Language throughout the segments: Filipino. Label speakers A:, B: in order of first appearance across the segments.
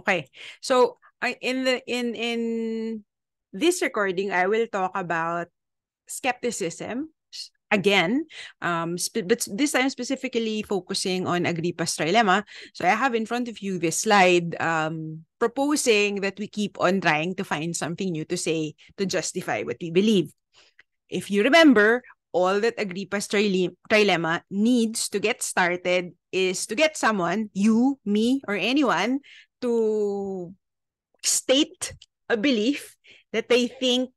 A: Okay. So in this recording, I will talk about skepticism again, but this time specifically focusing on Agrippa's trilemma. So I have in front of you this slide proposing that we keep on trying to find something new to say to justify what we believe. If you remember, all that Agrippa's trilemma needs to get started is to get someone, you, me, or anyone, to state a belief that they think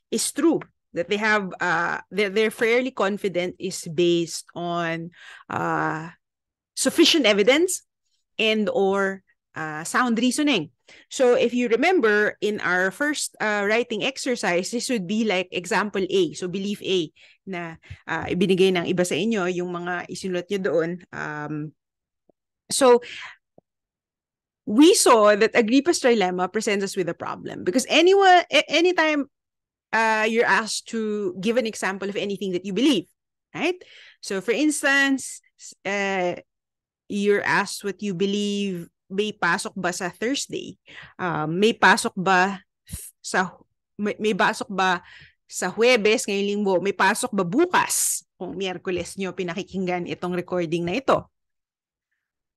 A: is true, that they have they're fairly confident is based on sufficient evidence and or sound reasoning. So if you remember in our first writing exercise, this would be like example A. So belief A na ibinigay ng iba sa inyo yung mga isinulat nyo doon. So we saw that Agrippa's trilemma presents us with a problem because anytime you're asked to give an example of anything that you believe, right? So for instance, you're asked what you believe, may pasok ba sa Thursday? May pasok ba may pasok ba sa Huwebes ngayong linggo? May pasok ba bukas kung Miyerkules nyo pinakikinggan itong recording na ito?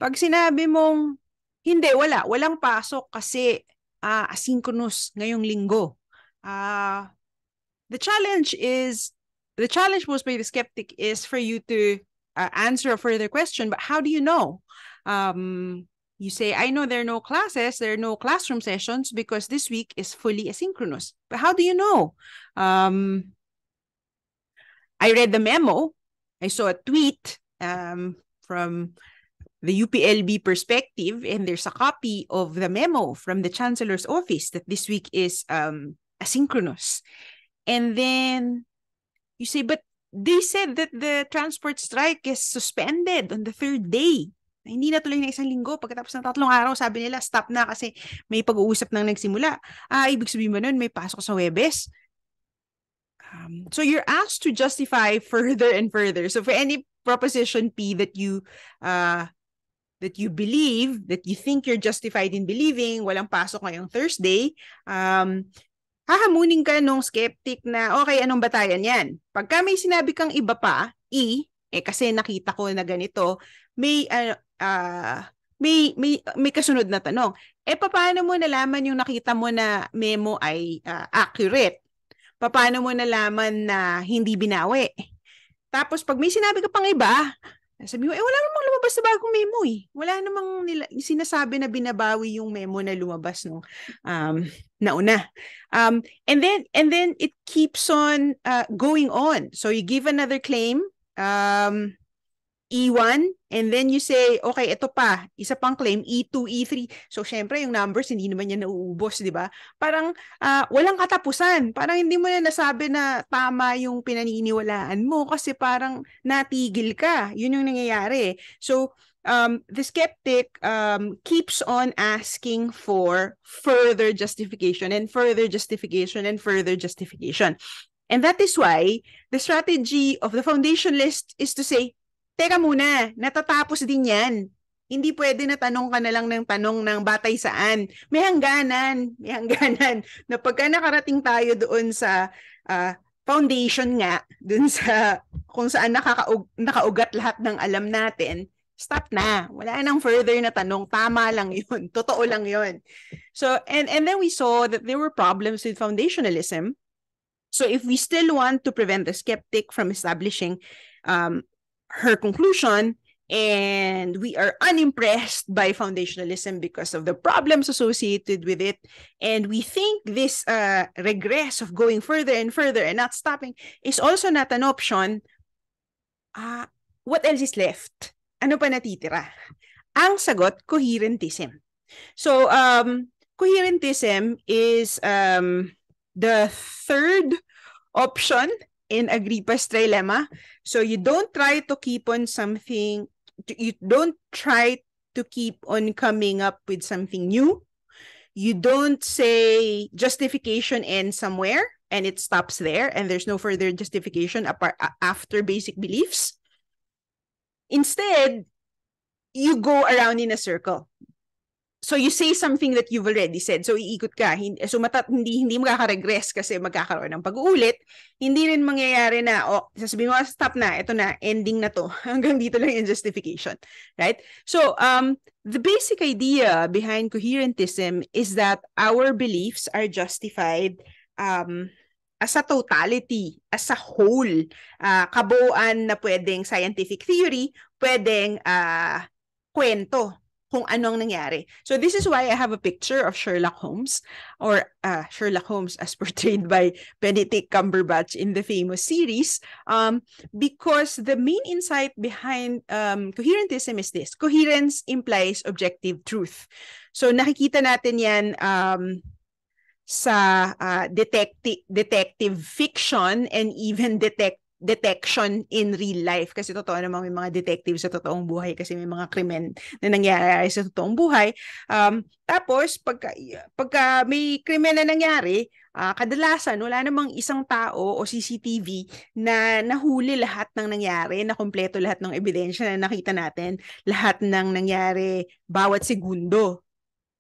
A: Pag sinabi mong hindi, walang pasok kasi asynchronous ngayong linggo. The challenge posed by the skeptic is for you to answer a further question, but how do you know? You say, I know there are no classes, there are no classroom sessions because this week is fully asynchronous. But how do you know? I read the memo. I saw a tweet from the UPLB perspective, and there's a copy of the memo from the Chancellor's office that this week is asynchronous. And then you say, but they said that the transport strike is suspended on the third day. Hindi na tuloy na isang linggo. Pagkatapos ng 3 araw, sabi nila, stop na kasi may pag-uusap nang nagsimula. Ibig sabihin ba nun, may pasok sa Huwebes? So you're asked to justify further and further. So for any proposition P that you believe, that you think you're justified in believing, walang pasok ngayong Thursday, hahamunin ka nung skeptic na, okay, anong batayan yan? Pagka may sinabi kang iba pa, kasi nakita ko na ganito, may kasunod na tanong. Paano mo nalaman yung nakita mo na memo ay accurate? Paano mo nalaman na hindi binawi? Tapos pag may sinabi ka pang iba, sabi mo, wala namang lumabas na bagong memo eh. Wala namang sinasabi na binabawi yung memo na lumabas nung nauna. And then it keeps on going on. So you give another claim, E1, and then you say, okay, ito pa, isa pang claim, E2, E3. So, syempre, yung numbers, hindi naman yan nauubos, di ba? Parang walang katapusan. Parang hindi mo na nasabi na tama yung pinaniniwalaan mo kasi parang natigil ka. Yun yung nangyayari. So, the skeptic keeps on asking for further justification and further justification and further justification. And that is why the strategy of the foundationalist is to say, teka muna, natatapos din yan. Hindi pwede na tanong ka na lang ng tanong ng batay saan. May hangganan na pagka nakarating tayo doon sa foundation nga, doon sa kung saan nakaugat lahat ng alam natin, stop na. Wala nang further na tanong. Tama lang yun. Totoo lang yun. So, and then we saw that there were problems with foundationalism. So if we still want to prevent the skeptic from establishing her conclusion, and we are unimpressed by foundationalism because of the problems associated with it, and we think this regress of going further and further and not stopping is also not an option, what else is left? Ano pa natitira? Ang sagot, coherentism. So, coherentism is the third option in Agrippa's trilemma. So you don't try to keep on something, you don't try to keep on coming up with something new. You don't say justification ends somewhere and it stops there and there's no further justification after basic beliefs. Instead, you go around in a circle. So you say something that you've already said. So iikot ka. So hindi makaka-regress kasi magkakaroon ng pag-uulit. Hindi rin mangyayari na, sasabihin mo, stop na, ito na, ending na to. Hanggang dito lang yung justification. Right? So the basic idea behind coherentism is that our beliefs are justified as a totality, as a whole. Kabuuan na pwedeng scientific theory, pwedeng kwento kung anong nangyari. So this is why I have a picture of Sherlock Holmes, or Sherlock Holmes as portrayed by Benedict Cumberbatch in the famous series, because the main insight behind coherentism is this. Coherence implies objective truth. So nakikita natin yan sa detective fiction and even detection in real life, kasi totoo namang may mga detectives sa totoong buhay kasi may mga krimen na nangyayari sa totoong buhay. Tapos pagka may krimen na nangyari, kadalasan wala namang isang tao o CCTV na nahuli lahat ng nangyari, na kumpleto lahat ng ebidensya na nakita natin, lahat ng nangyari bawat segundo.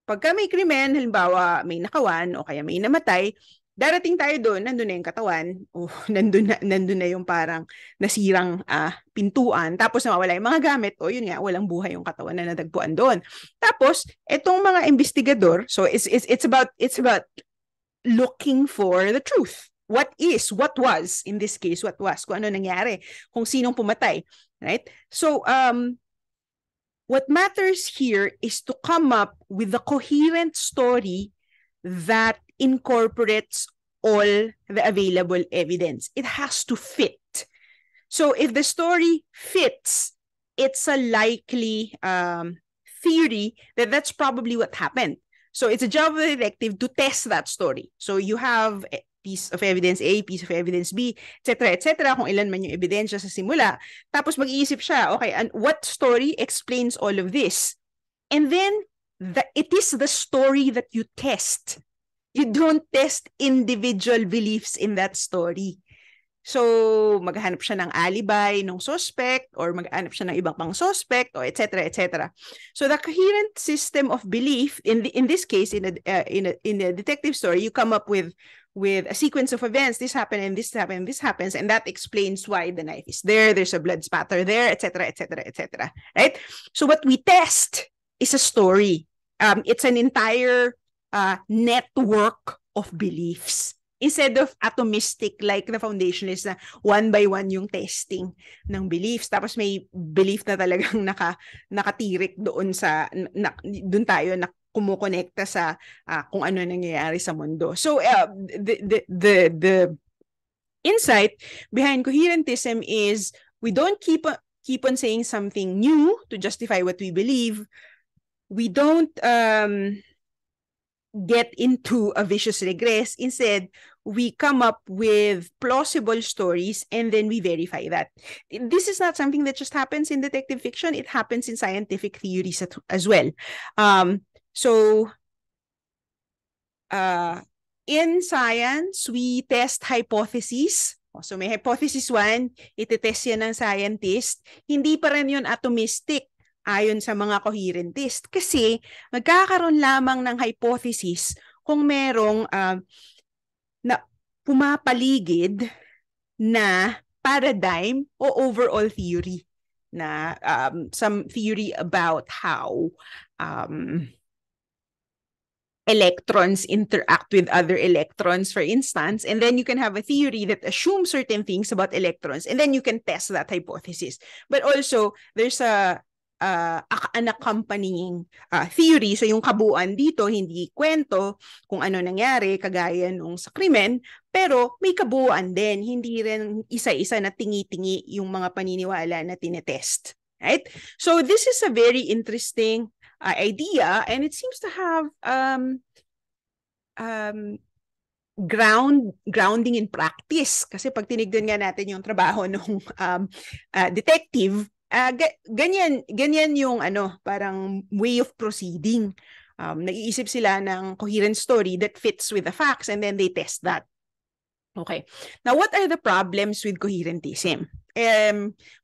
A: Pagka may krimen, halimbawa may nakawan o kaya may namatay, darating tayo doon, nandun na yung katawan, nandun na yung parang nasirang pintuan, tapos nawawala yung mga gamit, yun nga, walang buhay yung katawan na nadagpuan doon. Tapos, etong mga investigador, so it's about looking for the truth. What was, in this case, what was, kung ano nangyari, kung sinong pumatay, right? So, what matters here is to come up with a coherent story that incorporates all the available evidence. It has to fit. So if the story fits, it's a likely theory that that's probably what happened. So it's a job of the detective to test that story. So you have a piece of evidence A, piece of evidence B, etc., kung ilan man yung ebidensya sa simula. Tapos mag-iisip siya, okay, and what story explains all of this? And then it is the story that you test. You don't test individual beliefs in that story. So, maghanap siya ng alibi ng suspect, or maghanap siya ng ibang pang suspect, or etc. So, the coherent system of belief, in this case, in a detective story, you come up with a sequence of events. This happened, and this happened, and this happens, and that explains why the knife is there. There's a blood spatter there, etc. Right? So, what we test is a story. It's an entire network of beliefs, instead of atomistic like the foundationalist na one by one yung testing ng beliefs, tapos may belief na talagang nakatirik doon sa doon tayo na kumukonekta sa kung ano nangyayari sa mundo. So the insight behind coherentism is we don't keep on saying something new to justify what we believe. We don't get into a vicious regress. Instead, we come up with plausible stories and then we verify that. This is not something that just happens in detective fiction. It happens in scientific theories as well. In science, we test hypotheses. So may hypothesis 1, itetest yan ng scientist. Hindi pa rin yun atomistic ayon sa mga coherentist. Kasi magkakaroon lamang ng hypothesis kung merong na pumapaligid na paradigm o overall theory, na some theory about how electrons interact with other electrons, for instance, and then you can have a theory that assumes certain things about electrons, and then you can test that hypothesis. But also, there's an accompanying theory. So yung kabuuan dito, hindi kwento kung ano nangyari, kagaya nung sa krimen, pero may kabuuan din. Hindi rin isa-isa na tingi-tingi yung mga paniniwala na tinetest. Right? So this is a very interesting idea, and it seems to have grounding in practice. Kasi pag tinignan nga natin yung trabaho ng detective, ganyan yung parang way of proceeding. Nag-iisip sila ng coherent story that fits with the facts, and then they test that. Okay. Now, what are the problems with coherentism?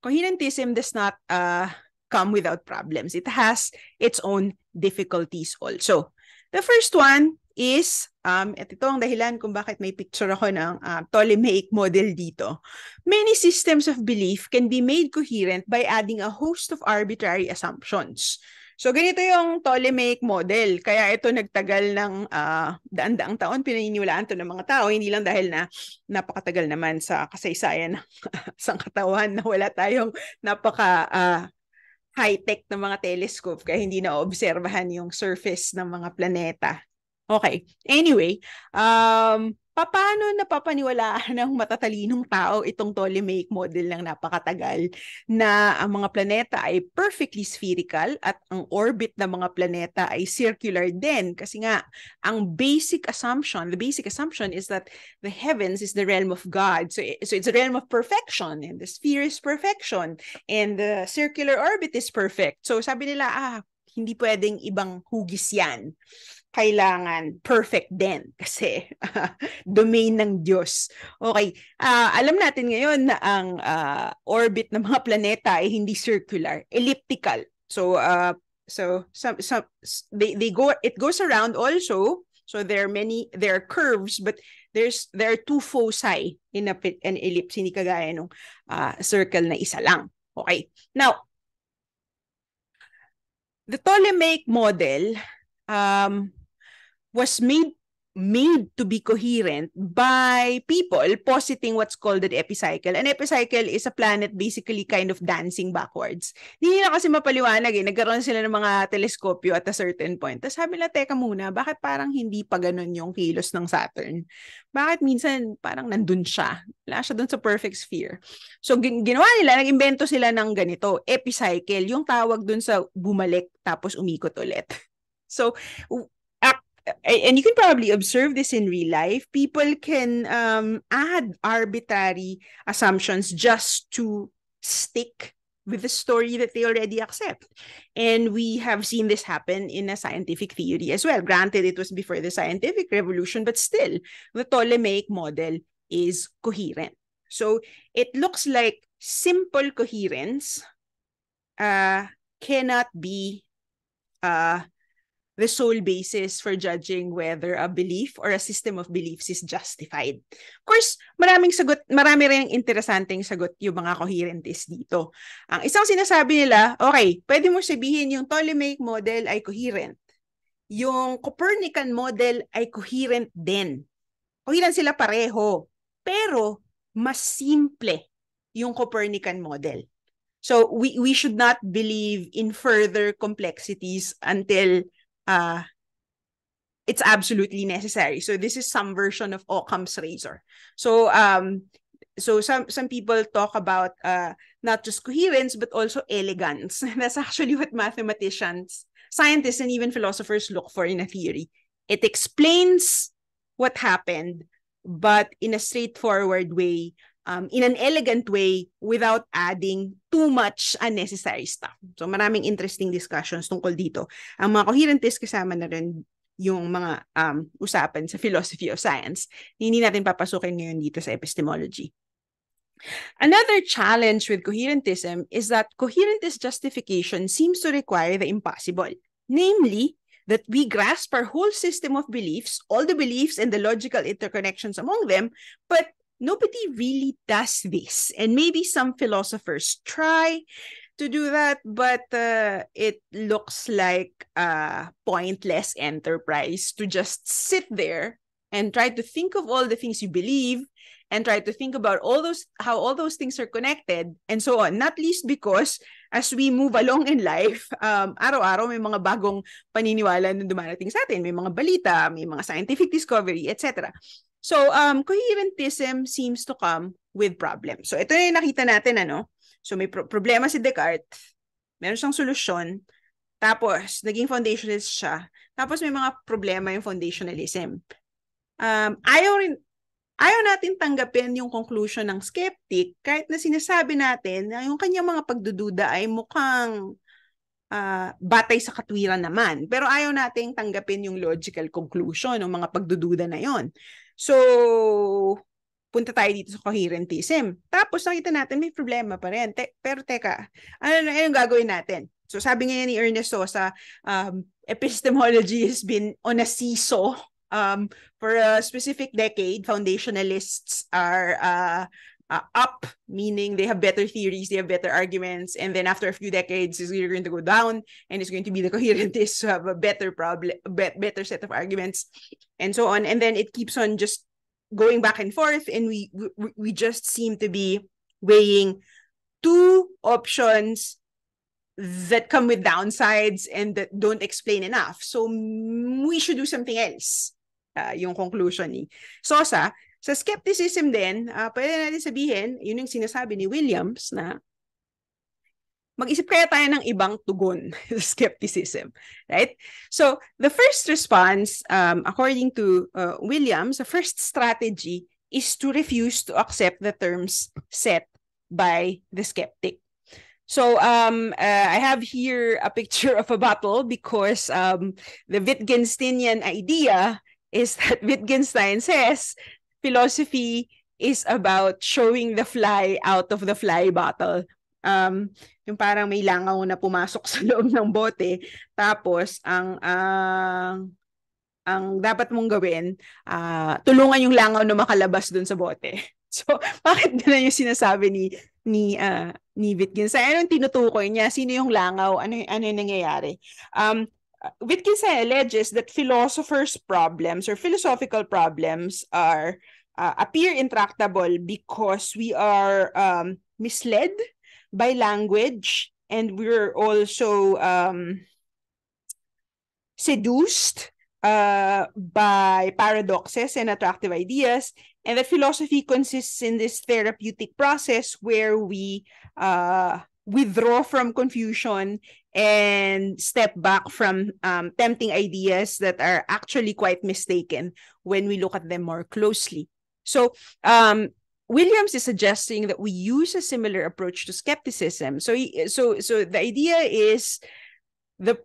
A: Coherentism does not come without problems. It has its own difficulties also. The first one is, at ito ang dahilan kung bakit may picture ako ng Ptolemaic model dito. Many systems of belief can be made coherent by adding a host of arbitrary assumptions. So ganito yung Ptolemaic model. Kaya ito nagtagal ng daan-daang taon, pinaniniwalaan to ng mga tao, hindi lang dahil na napakatagal naman sa kasaysayan ng sangkatawan na wala tayong napaka high-tech na mga telescope kaya hindi na obserbahan yung surface ng mga planeta. Okay. Anyway, paano napapaniwalaan ng matatalinong tao itong Ptolemaic model ng napakatagal na ang mga planeta ay perfectly spherical at ang orbit ng mga planeta ay circular din? Kasi nga, the basic assumption is that the heavens is the realm of God. So it's a realm of perfection, and the sphere is perfection, and the circular orbit is perfect. So sabi nila, hindi pwedeng ibang hugis yan. Kailangan perfect din kasi domain ng Diyos. Okay, alam natin ngayon na ang orbit ng mga planeta ay hindi circular, elliptical. So it goes around also. So there are curves, but there are two foci in an ellipse, hindi kagaya nung circle na isa lang. Okay. Now, the Ptolemaic model was made to be coherent by people positing what's called an epicycle. An epicycle is a planet basically kind of dancing backwards. Hindi nila kasi mapaliwanag Nagkaroon sila ng mga teleskopyo at a certain point. Tapos sabi nila, teka muna, bakit parang hindi pa ganun yung kilos ng Saturn? Bakit minsan parang nandun siya? Wala siya dun sa perfect sphere. So ginawa nila, nag-imbento sila ng ganito, epicycle, yung tawag dun sa bumalik tapos umikot ulit. So, and you can probably observe this in real life, people can add arbitrary assumptions just to stick with the story that they already accept. And we have seen this happen in a scientific theory as well. Granted, it was before the scientific revolution, but still, the Ptolemaic model is coherent. So it looks like simple coherence cannot be the sole basis for judging whether a belief or a system of beliefs is justified. Of course, marami rin interesanteng sagot yung mga coherentists dito. Ang isang sinasabi nila, okay, pwede mo sabihin yung Ptolemaic model ay coherent. Yung Copernican model ay coherent din. Coherent sila pareho. Pero, mas simple yung Copernican model. So, we should not believe in further complexities until it's absolutely necessary. So this is some version of Occam's razor. So some people talk about not just coherence but also elegance. That's actually what mathematicians, scientists, and even philosophers look for in a theory. It explains what happened, but in a straightforward way, in an elegant way, without adding too much unnecessary stuff. So maraming interesting discussions tungkol dito. Ang mga coherentists kasama na rin yung mga usapan sa philosophy of science. Hindi natin papasukin ngayon dito sa epistemology. Another challenge with coherentism is that coherentist justification seems to require the impossible. Namely, that we grasp our whole system of beliefs, all the beliefs and the logical interconnections among them, but nobody really does this. And maybe some philosophers try to do that, but it looks like a pointless enterprise to just sit there and try to think of all the things you believe and try to think about how all those things are connected and so on. Not least because as we move along in life, araw-araw may mga bagong paniniwala na dumarating sa atin. May mga balita, may mga scientific discovery, etc. So, coherentism seems to come with problems. So, ito na yung nakita natin, So, may problema si Descartes, meron siyang solusyon, tapos, naging foundationalist siya, tapos may mga problema yung foundationalism. Ayaw natin tanggapin yung conclusion ng skeptic, kahit na sinasabi natin na yung kanyang mga pagdududa ay mukhang batay sa katwiran naman. Pero ayaw nating tanggapin yung logical conclusion ng mga pagdududa na yon. So, punta tayo dito sa coherentism. Tapos nakita natin may problema pa rin. Pero teka, ano yung gagawin natin? So sabi nga ni Ernest Sosa, epistemology has been on a seesaw for a specific decade. Foundationalists are up, meaning they have better theories, they have better arguments, and then after a few decades, it's going to go down, and it's going to be the coherentists who have a better better set of arguments, and so on. And then it keeps on just going back and forth, and we just seem to be weighing two options that come with downsides and that don't explain enough. So we should do something else. Yung conclusion ni Sosa. Sa skepticism din, pwede natin sabihin, yun yung sinasabi ni Williams na mag-isip kaya tayo ng ibang tugon sa skepticism, right? So, the first response, according to Williams, the first strategy is to refuse to accept the terms set by the skeptic. So, I have here a picture of a bottle because the Wittgensteinian idea is that Wittgenstein says philosophy is about showing the fly out of the fly bottle. Yung parang may langaw na pumasok sa loob ng bote, tapos ang dapat mong gawin, tulungan yung langaw na makalabas dun sa bote. So, bakit gano'n yung sinasabi ni Wittgenstein? Anong tinutukoy niya? Sino yung langaw? Ano yung nangyayari? Wittgenstein alleges that philosophers' problems or philosophical problems appear intractable because we are misled by language, and we're also seduced by paradoxes and attractive ideas, and that philosophy consists in this therapeutic process where we withdraw from confusion and step back from tempting ideas that are actually quite mistaken when we look at them more closely. So, Williams is suggesting that we use a similar approach to skepticism. So the idea is the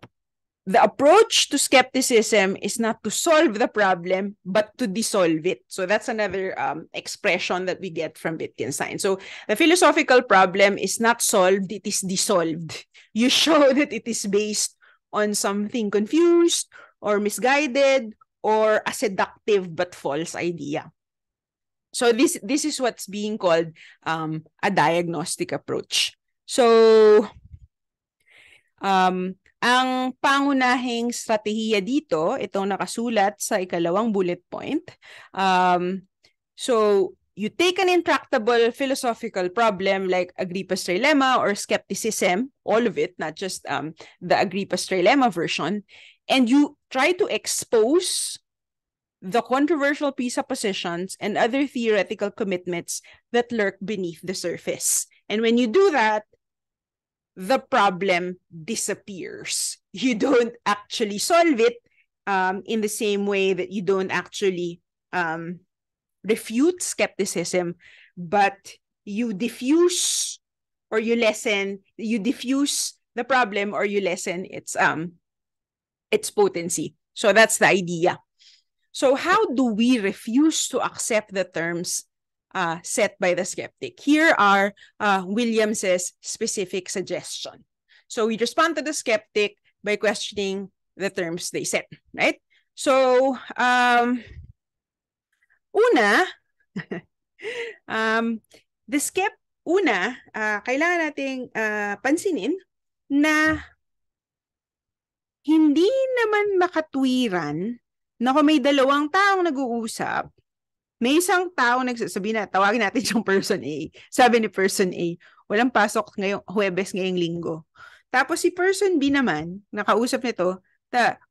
A: approach to skepticism is not to solve the problem, but to dissolve it. So that's another expression that we get from Wittgenstein. So the philosophical problem is not solved, it is dissolved. You show that it is based on something confused or misguided or a seductive but false idea. So this is what's being called a diagnostic approach. So ang pangunahing strategiya dito, itong nakasulat sa ikalawang bullet point. So you take an intractable philosophical problem like Agrippa's trilemma or skepticism, all of it, not just the Agrippa's trilemma version, and you try to expose the controversial presuppositions and other theoretical commitments that lurk beneath the surface. And when you do that, the problem disappears. You don't actually solve it in the same way that you don't actually refute skepticism, but you diffuse or you diffuse the problem or you lessen its potency. So that's the idea. So how do we refuse to accept the terms set by the skeptic? Here are Williams's specific suggestion. So we respond to the skeptic by questioning the terms they set, right? So kailangan nating pansinin na hindi naman makatwiran na kung may dalawang taong nag-uusap, may isang tao nagsasabi na, tawagin natin yung person A. Sabi ni person A, walang pasok ngayong Huwebes, ngayong Linggo. Tapos si person B naman, nakausap nito,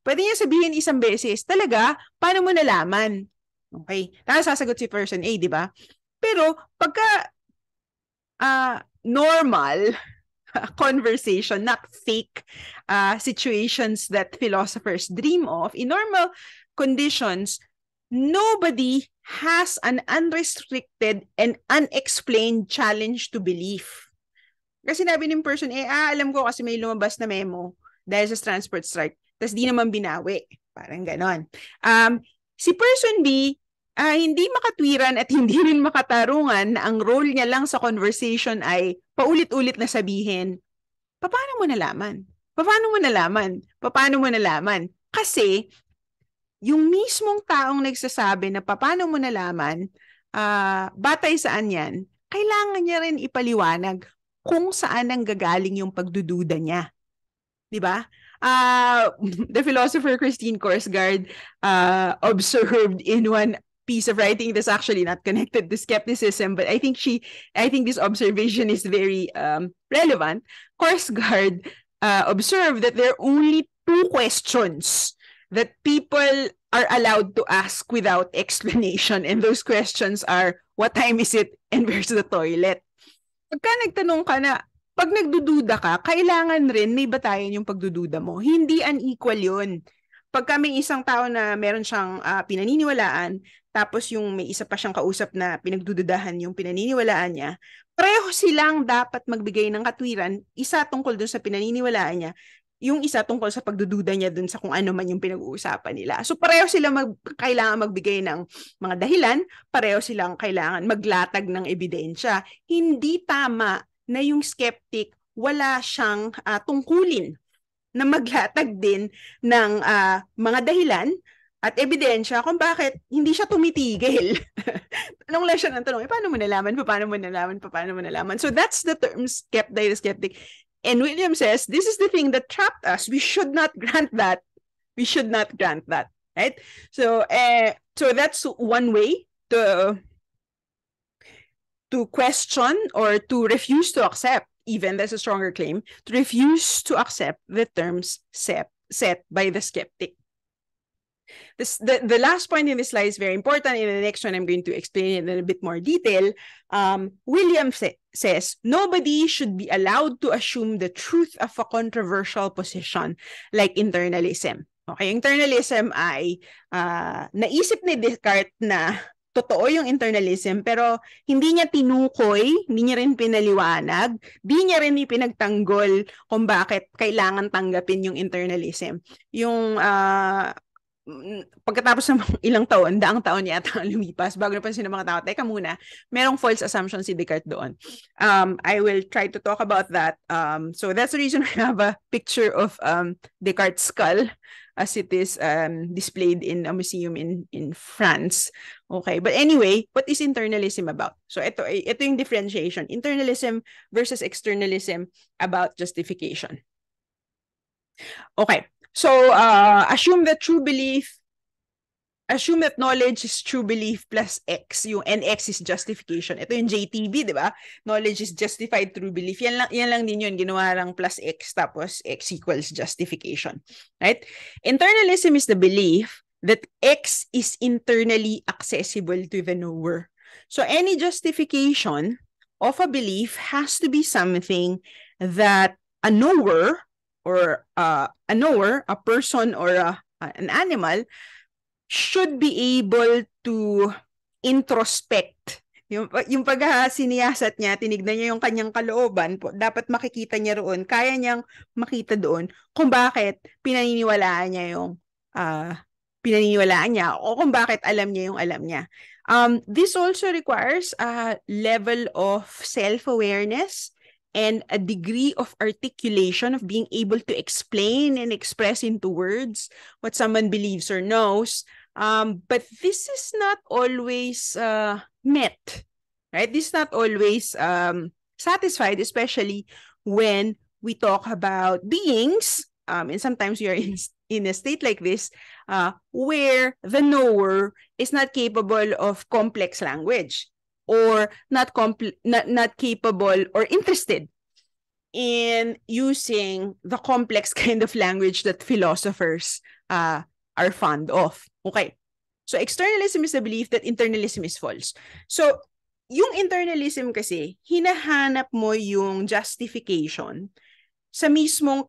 A: pwede niya sabihin isang beses, talaga, paano mo nalaman? Okay, tapos sasagot si person A, di ba? Pero pagka normal conversation, not fake situations that philosophers dream of, in normal conditions, nobody has an unrestricted and unexplained challenge to belief. Kasi sinabi ng person, alam ko kasi may lumabas na memo dahil sa transport strike, tas di naman binawi. Parang ganon. Si person B, hindi makatwiran at hindi rin makatarungan na ang role niya lang sa conversation ay paulit-ulit na sabihin, paano mo nalaman? Paano mo nalaman? Paano mo nalaman? Kasi yung mismong taong nagsasabi na paano mo nalaman, batay saan yan, kailangan niya rin ipaliwanag kung saan ang gagaling yung pagdududa niya. Di ba? The philosopher Christine Korsgaard observed in one piece of writing that's actually not connected to skepticism, but I think this observation is very relevant. Korsgaard observed that there are only two questions that people are allowed to ask without explanation, and those questions are, what time is it and where's the toilet? Pagka nagtanong ka na, pag nagdududa ka, kailangan rin may batayan yung pagdududa mo. Hindi unequal yun. Pagka may isang tao na meron siyang pinaniniwalaan, tapos yung may isa pa siyang kausap na pinagdududahan yung pinaniniwalaan niya, pareho silang dapat magbigay ng katwiran, isa tungkol dun sa pinaniniwalaan niya, yung isa tungkol sa pagdududa niya dun sa kung ano man yung pinag-uusapan nila. So pareho silang kailangan magbigay ng mga dahilan, pareho silang kailangan maglatag ng ebidensya. Hindi tama na yung skeptic wala siyang tungkulin na maglatag din ng mga dahilan at ebidensya kung bakit hindi siya tumitigil. Tanong lang siya ng tanong, paano mo nalaman? Paano mo nalaman? Paano mo nalaman? So that's the term skeptic. And William says, this is the thing that trapped us. We should not grant that. We should not grant that. Right? So that's one way to question or to refuse to accept, even that's a stronger claim, to refuse to accept the terms set by the skeptic. The last point in this slide is very important. In the next one, I'm going to explain it in a bit more detail. William says, nobody should be allowed to assume the truth of a controversial position like internalism. Okay, internalism ay naisip ni Descartes na totoo yung internalism, pero hindi niya tinukoy, hindi niya rin pinaliwanag, hindi niya rin ipinagtanggol kung bakit kailangan tanggapin yung internalism. Yung pagkatapos ng ilang taon, daang taon yata ang lumipas, bago napansin ng mga tao, teka muna, merong false assumption si Descartes doon. I will try to talk about that. So that's the reason we have a picture of Descartes' skull as it is displayed in a museum in France. Okay, but anyway, what is internalism about? So ito yung differentiation, internalism versus externalism about justification. Okay. So, assume that knowledge is true belief plus X, yung NX is justification. Ito yung JTB, di ba? Knowledge is justified through belief. Yan lang din yun, ginawa lang plus X, tapos X equals justification. Right? Internalism is the belief that X is internally accessible to the knower. So, any justification of a belief has to be something that a knower, or a person or an animal, should be able to introspect. Yung pag-siniyasat niya, tinignan niya yung kanyang kalooban, dapat makikita niya roon, kaya niyang makita doon kung bakit pinaniniwalaan niya o kung bakit alam niya yung alam niya. This also requires a level of self-awareness and a degree of articulation, of being able to explain and express into words what someone believes or knows. But this is not always met, right? This is not always satisfied, especially when we talk about beings, and sometimes we are in a state like this, where the knower is not capable of complex language, or not capable or interested in using the complex kind of language that philosophers are fond of. Okay. So externalism is the belief that internalism is false. So yung internalism kasi, hinahanap mo yung justification sa mismong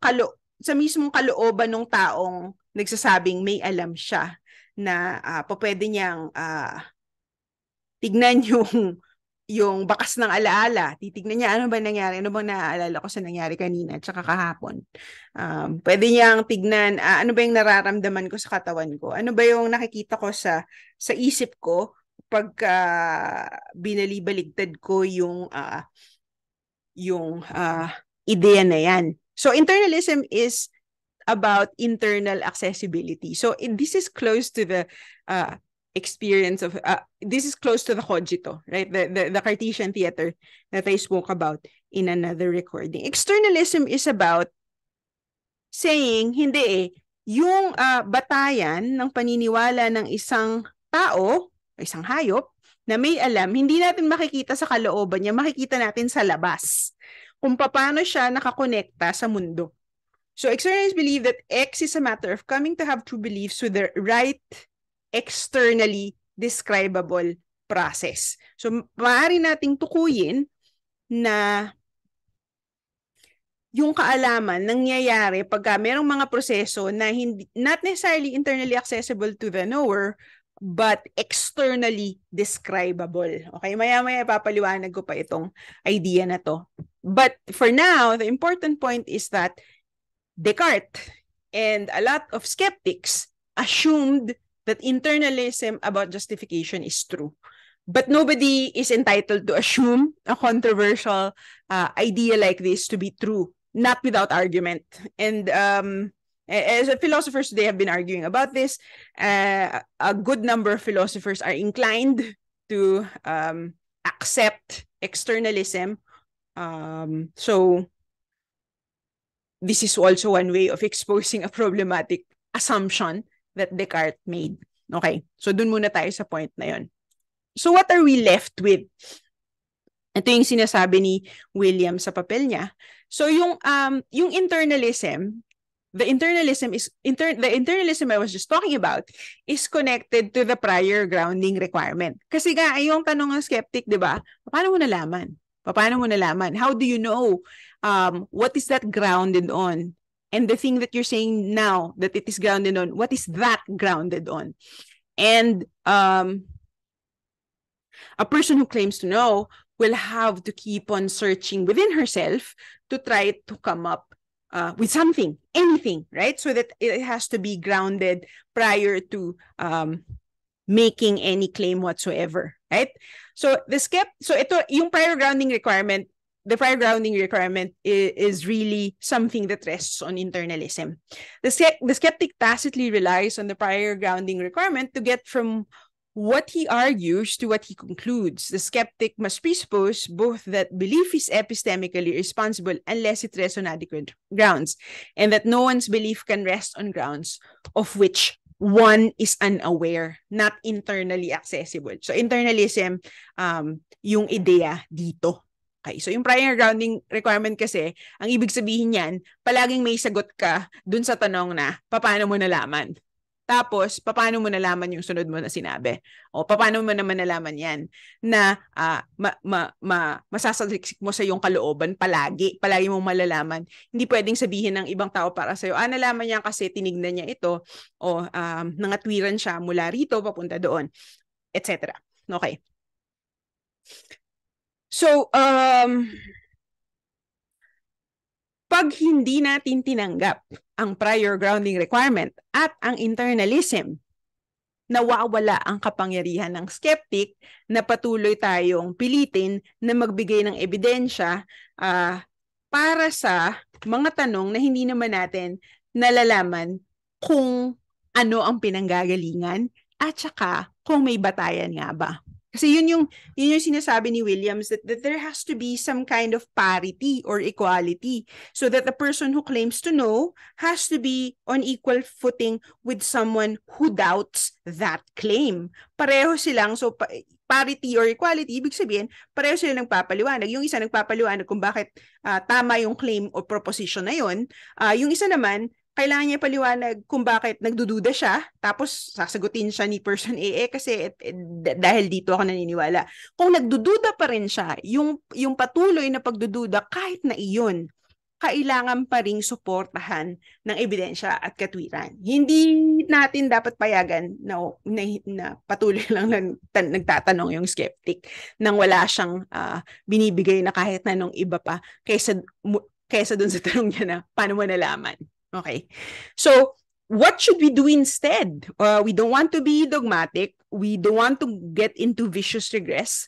A: kalooban ng taong nagsasabing may alam siya na pwede niyang tignan yung bakas ng alaala. Titignan niya, ano ba nangyari? Ano bang naaalala ko sa nangyari kanina at saka kahapon? Pwede niyang tignan, ano ba yung nararamdaman ko sa katawan ko? Ano ba yung nakikita ko sa isip ko pagka binalibaligtad ko yung ideya na yan. So internalism is about internal accessibility. So this is close to the experience of this is close to the cogito, right? The Cartesian theater that I spoke about in another recording. Externalism is about saying hindi yung batayan ng paniniwala ng isang tao, isang hayop na may alam, hindi natin makikita sa kalooban niya, makikita natin sa labas kung paano siya nakakonekta sa mundo. So externalists believe that X is a matter of coming to have true beliefs with the right externally describable process. So maaari nating tukuyin na yung kaalaman nangyayari pagka merong mga proseso na hindi, not necessarily internally accessible to the knower, but externally describable. Okay, maya-maya papaliwanag ko pa itong idea na to. But for now, the important point is that Descartes and a lot of skeptics assumed that internalism about justification is true. But nobody is entitled to assume a controversial idea like this to be true, not without argument. And as philosophers today have been arguing about this, a good number of philosophers are inclined to accept externalism. So this is also one way of exposing a problematic assumption that Descartes made. Okay, so dun muna tayo sa point na yun. So what are we left with? Ito yung sinasabi ni William sa papel niya. So yung internalism, the internalism I was just talking about is connected to the prior grounding requirement. Kasi nga, yung tanong ng skeptic, di ba? Paano mo nalaman? Paano mo nalaman? How do you know what is that grounded on? And the thing that you're saying now that it is grounded on, what is that grounded on? And a person who claims to know will have to keep on searching within herself to try to come up with something, anything, right? So that it has to be grounded prior to making any claim whatsoever, right? So ito yung prior grounding requirement. The prior grounding requirement is really something that rests on internalism. The skeptic tacitly relies on the prior grounding requirement to get from what he argues to what he concludes. The skeptic must presuppose both that belief is epistemically responsible unless it rests on adequate grounds, and that no one's belief can rest on grounds of which one is unaware, not internally accessible. So internalism, yung ideya dito. Okay, so yung prior grounding requirement kasi, ang ibig sabihin niyan, palaging may sagot ka dun sa tanong na, paano mo nalaman? Tapos, paano mo nalaman yung sunod mo na sinabi? O paano mo naman nalaman yan na masasaliksik mo sa yung kalooban palagi mong malalaman. Hindi pwedeng sabihin ng ibang tao para sa'yo, nalaman niya kasi tinignan niya ito o nangatwiran siya mula rito papunta doon, etc. Okay. So, pag hindi natin tinanggap ang prior grounding requirement at ang internalism, nawawala ang kapangyarihan ng skeptic na patuloy tayong pilitin na magbigay ng ebidensya para sa mga tanong na hindi naman natin nalalaman kung ano ang pinanggagalingan at saka kung may batayan nga ba. Kasi yun yung sinasabi ni Williams that there has to be some kind of parity or equality so that the person who claims to know has to be on equal footing with someone who doubts that claim. Pareho silang, so parity or equality, ibig sabihin, pareho silang nagpapaliwanag. Yung isa nagpapaliwanag kung bakit tama yung claim o proposition na yun. Yung isa naman, kailangan niya paliwanag kung bakit nagdududa siya, tapos sasagutin siya ni person A, kasi dahil dito ako naniniwala. Kung nagdududa pa rin siya, yung patuloy na pagdududa, kahit na iyon, kailangan pa ring suportahan ng ebidensya at katwiran. Hindi natin dapat payagan na patuloy lang nagtatanong yung skeptic nang wala siyang binibigay na kahit na nung iba pa kaysa dun sa tanong niya na paano mo nalaman. Okay. So, what should we do instead? We don't want to be dogmatic. We don't want to get into vicious regress.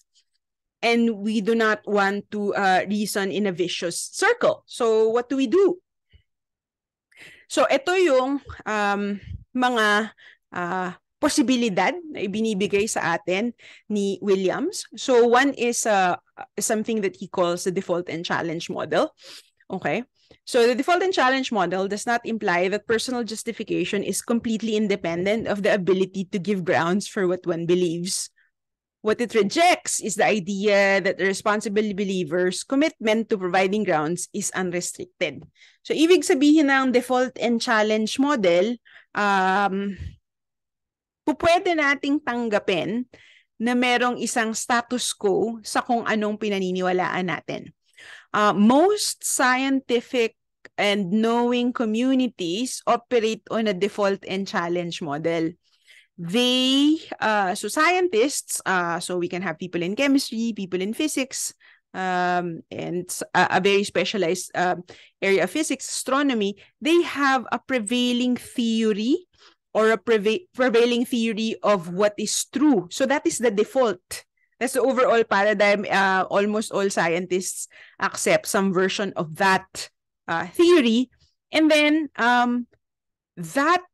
A: And we do not want to reason in a vicious circle. So what do we do? So ito yung mga posibilidad na ibinibigay sa atin ni Williams. So one is something that he calls the default and challenge model. Okay. So the default and challenge model does not imply that personal justification is completely independent of the ability to give grounds for what one believes. What it rejects is the idea that the responsible believer's commitment to providing grounds is unrestricted. So ibig sabihin ng default and challenge model, pwede nating tanggapin na merong isang status quo sa kung anong pinaniniwalaan natin. Most scientific and knowing communities operate on a default and challenge model. So scientists, so we can have people in chemistry, people in physics, and a very specialized area of physics, astronomy, they have a prevailing theory or a prevailing theory of what is true. So that is the default. That's the overall paradigm. Almost all scientists accept some version of that theory. And then that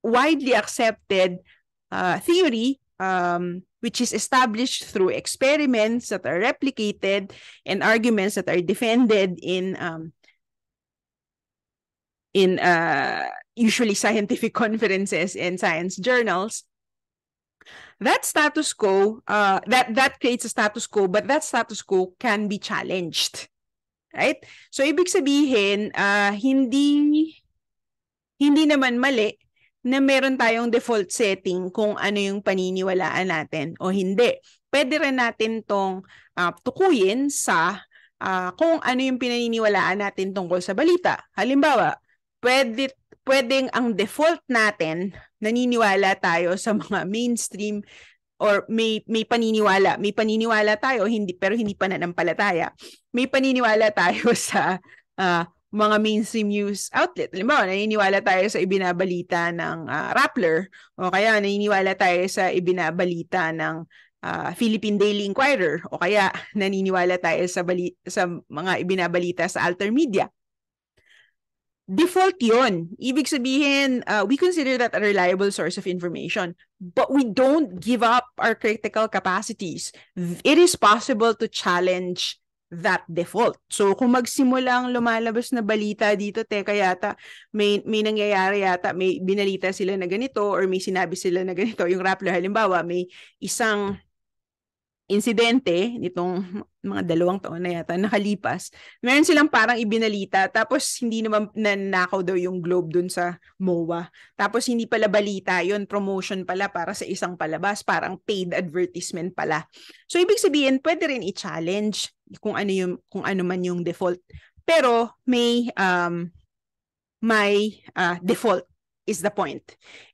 A: widely accepted theory, which is established through experiments that are replicated and arguments that are defended in usually scientific conferences and science journals. That status quo, that creates a status quo, but that status quo can be challenged, right? So ibig sabihin, hindi naman mali na meron tayong default setting kung ano yung paniniwalaan natin o hindi. Pwede rin natin tong tukuyin sa kung ano yung pinaniniwalaan natin tungkol sa balita. Halimbawa, pwedeng ang default natin, naniniwala tayo sa mga mainstream or may paniniwala tayo pero hindi pananampalataya. May paniniwala tayo sa mga mainstream news outlet. Halimbawa, naniniwala tayo sa ibinabalita ng Rappler o kaya naniniwala tayo sa ibinabalita ng Philippine Daily Inquirer o kaya naniniwala tayo sa mga ibinabalita sa Altermedia. Default yun. Ibig sabihin, we consider that a reliable source of information, but we don't give up our critical capacities. It is possible to challenge that default. So kung magsimulang lumalabas na balita dito, teka yata, may nangyayari yata, may binalita sila na ganito or may sinabi sila na ganito. Yung Rappler, halimbawa, may isang insidente nitong mga 2 taon na yata nakalipas. Meron silang parang ibinalita tapos hindi naman nanakaw daw yung Globe dun sa MOA. Tapos hindi pala balita yun, promotion pala para sa isang palabas, parang paid advertisement pala. So ibig sabihin, pwede rin i-challenge kung ano man yung default. Pero may default is the point.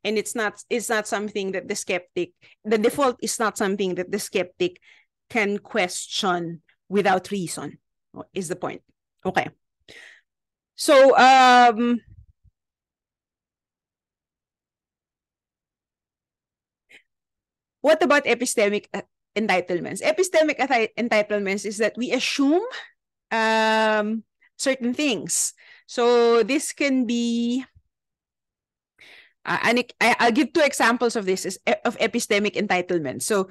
A: And it's not something that the default is not something that the skeptic can question without reason, is the point. Okay. So, what about epistemic entitlements? Epistemic entitlements is that we assume certain things. So this can be I'll give 2 examples of this of epistemic entitlements. So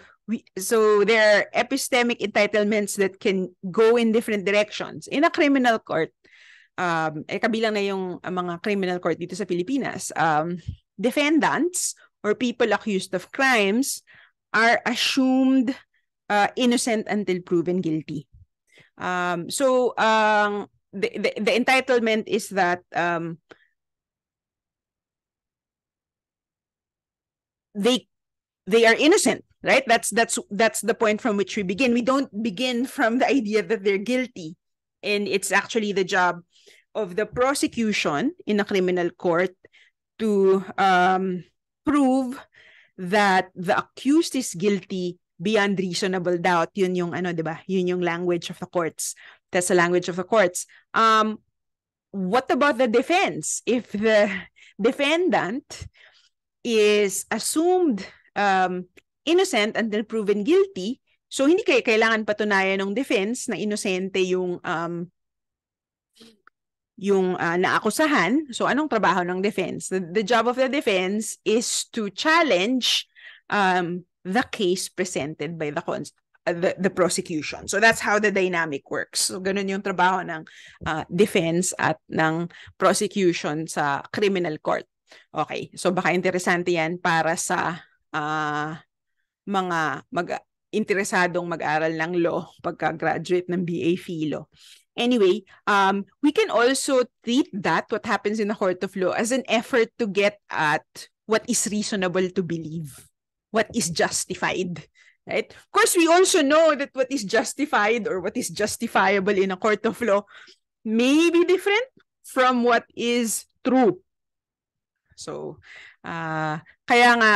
A: there are epistemic entitlements that can go in different directions. In a criminal court, kabilang na yung mga criminal court dito sa Pilipinas, defendants or people accused of crimes are assumed innocent until proven guilty. So the entitlement is that they are innocent, right? That's the point from which we begin. We don't begin from the idea that they're guilty, and it's actually the job of the prosecution in a criminal court to prove that the accused is guilty beyond reasonable doubt. Yun yung diba? Yun yung language of the courts. That's the language of the courts. what about the defense? If the defendant is assumed innocent until proven guilty, so hindi kailangan patunayan ng defense na inosente yung naakusahan. So anong trabaho ng defense? The job of the defense is to challenge the case presented by the prosecution. So that's how the dynamic works. So ganun yung trabaho ng defense at ng prosecution sa criminal court. Okay, so baka interesante yan para sa mga interesadong mag-aral ng law pagka-graduate ng BA Philo. Anyway, we can also treat that, what happens in the court of law, as an effort to get at what is reasonable to believe, what is justified, right? Of course, we also know that what is justified or what is justifiable in a court of law may be different from what is true. So, kaya nga,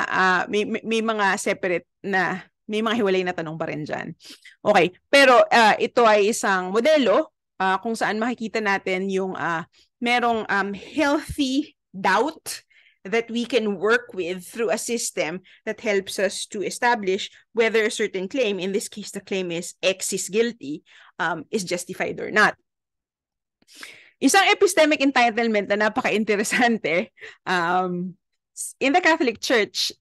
A: may mga separate na, may mga hiwalay na tanong pa rin dyan. Okay, pero ito ay isang modelo kung saan makikita natin yung merong healthy doubt that we can work with through a system that helps us to establish whether a certain claim, in this case the claim is X is guilty, is justified or not. Isang epistemic entitlement na napaka-interesante, in the Catholic Church,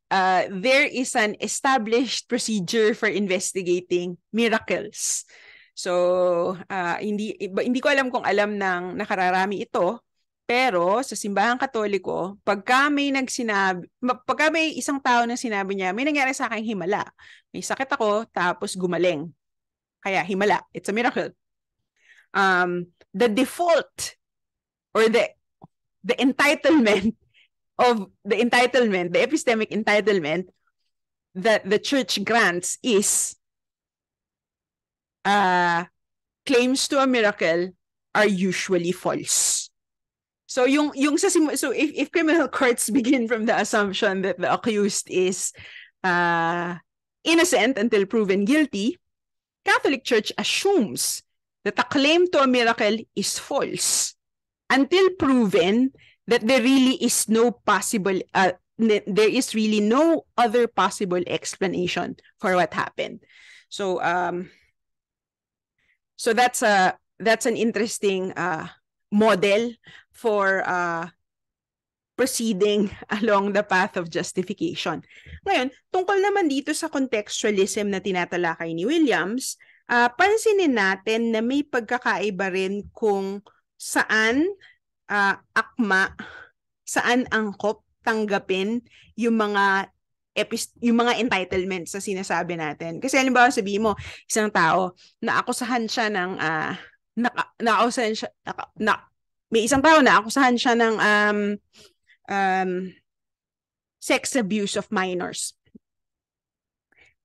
A: there is an established procedure for investigating miracles. So, hindi ko alam kung alam ng nakararami ito, pero sa simbahang Katoliko, pagka may isang tao na sinabi niya, may nangyari sa akin himala. May sakit ako, tapos gumaling. Kaya himala, it's a miracle. The default or the entitlement of the epistemic entitlement that the church grants is claims to a miracle are usually false. So if criminal courts begin from the assumption that the accused is innocent until proven guilty, Catholic Church assumes that a claim to a miracle is false until proven that there really is no other possible explanation for what happened. So that's an interesting model for proceeding along the path of justification. Ngayon, tungkol naman dito sa contextualism na tinatalakay ni Williams, pansinin natin na may pagkakaiba rin kung saan saan angkop tanggapin yung mga entitlements na sinasabi natin. Kasi halimbawa sabihin mo, isang tao, naakusahan siya ng may isang tao na akusahan siya ng sex abuse of minors.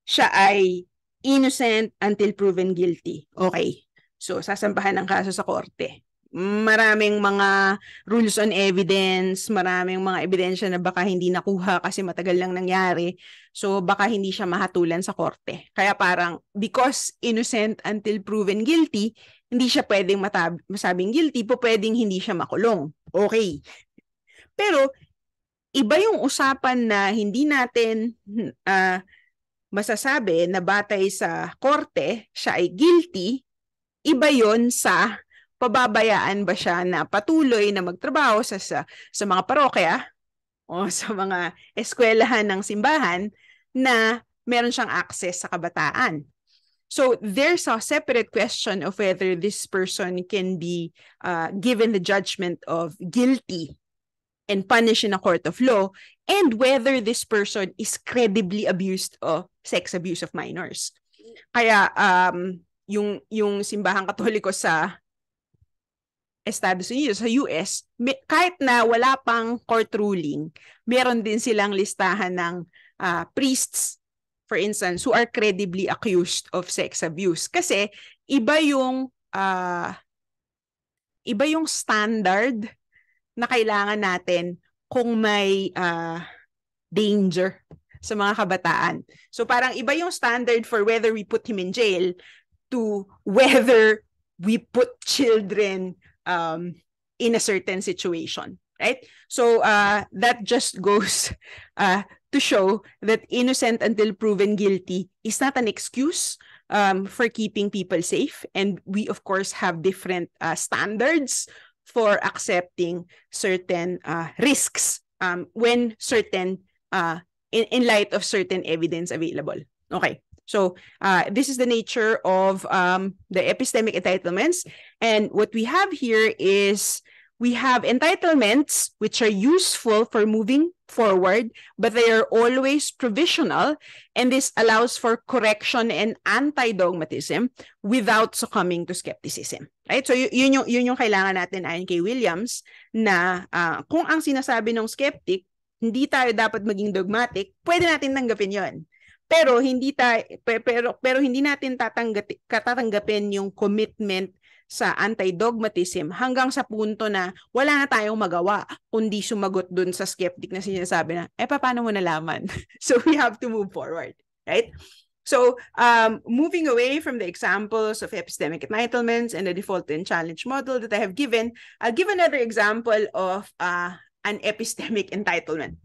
A: Siya ay innocent until proven guilty. Okay. So, sasampahan ng kaso sa korte. Maraming mga rules on evidence, maraming mga ebidensya na baka hindi nakuha kasi matagal lang nangyari. So, baka hindi siya mahatulan sa korte. Kaya parang, because innocent until proven guilty, hindi siya pwedeng masabing guilty, pwedeng hindi siya makulong. Okay. Pero, iba yung usapan na hindi natin masasabi na batay sa korte, siya ay guilty. Iba yon sa pababayaan ba siya na patuloy na magtrabaho sa mga parokya o sa mga eskwelahan ng simbahan na meron siyang access sa kabataan. So there's a separate question of whether this person can be given the judgment of guilty and punished in a court of law, and whether this person is credibly abused of sex abuse of minors. Kaya yung simbahang Katoliko sa Estados Unidos, sa US, kahit na wala pang court ruling, meron din silang listahan ng priests, for instance, who are credibly accused of sex abuse. Kasi iba yung standard na kailangan natin kung may danger sa mga kabataan. So parang iba yung standard for whether we put him in jail to whether we put children in a certain situation, right? So that just goes to show that innocent until proven guilty is not an excuse for keeping people safe. And we, of course, have different standards for accepting certain risks when certain, in light of certain evidence available. Okay. So this is the nature of the epistemic entitlements. And what we have here is we have entitlements which are useful for moving forward, but they are always provisional, and this allows for correction and anti-dogmatism without succumbing to skepticism. Right? So yun yung kailangan natin ayon kay Williams na kung ang sinasabi ng skeptic, hindi tayo dapat maging dogmatic, pwede natin tanggapin yon. Pero hindi natin tatanggapin yung commitment sa anti-dogmatism hanggang sa punto na wala na tayong magawa kundi sumagot dun sa skeptic na sinasabi na, paano mo nalaman? So we have to move forward, right? So moving away from the examples of epistemic entitlements and the default and challenge model that I have given, I'll give another example of an epistemic entitlement.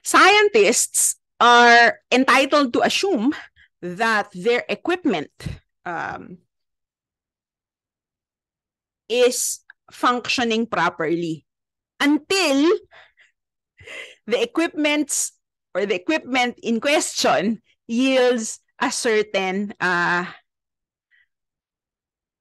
A: Scientists are entitled to assume that their equipment is functioning properly until the equipment in question yields a certain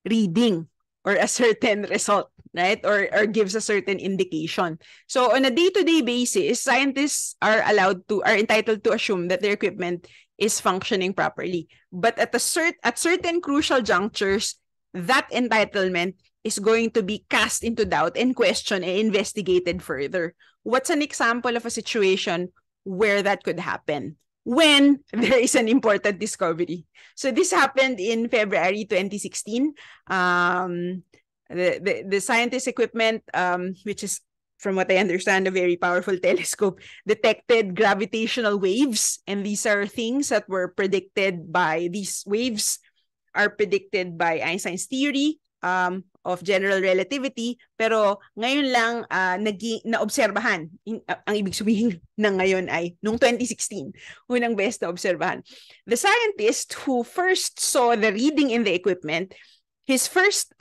A: reading or a certain result, right? Or gives a certain indication. So on a day-to-day basis, scientists are entitled to assume that their equipment is functioning properly. But at certain crucial junctures, that entitlement is going to be cast into doubt and questioned and investigated further. What's an example of a situation where that could happen? When there is an important discovery. So this happened in February 2016. The scientist equipment, which is, from what I understand, a very powerful telescope, detected gravitational waves. And these are things that were predicted by, these waves are predicted by Einstein's theory of general relativity, pero ngayon lang naobserbahan. Ang ibig sabihin ng ngayon ay nung 2016, unang beses na obserbahan. The scientist who first saw the reading in the equipment, his first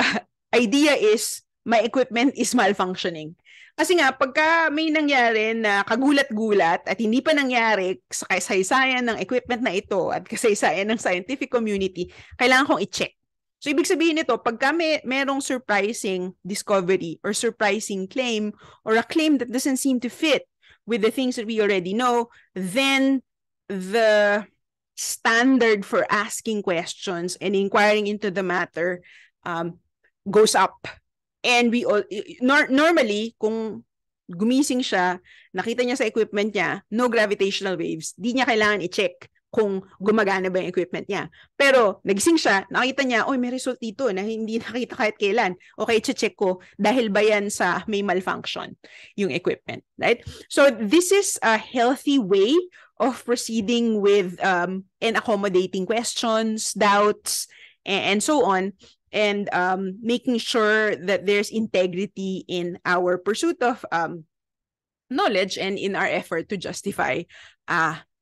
A: idea is my equipment is malfunctioning. Kasi nga, pagka may nangyari na kagulat-gulat at hindi pa nangyari sa kasaysayan ng equipment na ito at kasaysayan ng scientific community, kailangan kong i-check. So, ibig sabihin nito, pagka merong surprising discovery or surprising claim or a claim that doesn't seem to fit with the things that we already know, then the standard for asking questions and inquiring into the matter goes up. And we all, normally, kung gumising siya, nakita niya sa equipment niya, no gravitational waves, di niya kailangan i-check kung gumagana ba yung equipment niya. Pero nagising siya, nakita niya, may result dito na hindi nakita kahit kailan. Okay, check ko dahil ba yan sa may malfunction yung equipment, right? So this is a healthy way of proceeding with and accommodating questions, doubts, and so on, and making sure that there's integrity in our pursuit of knowledge and in our effort to justify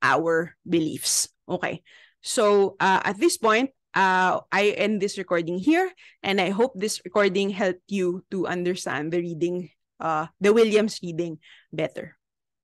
A: our beliefs. Okay, so at this point, I end this recording here, and I hope this recording helped you to understand the reading, the Williams reading better.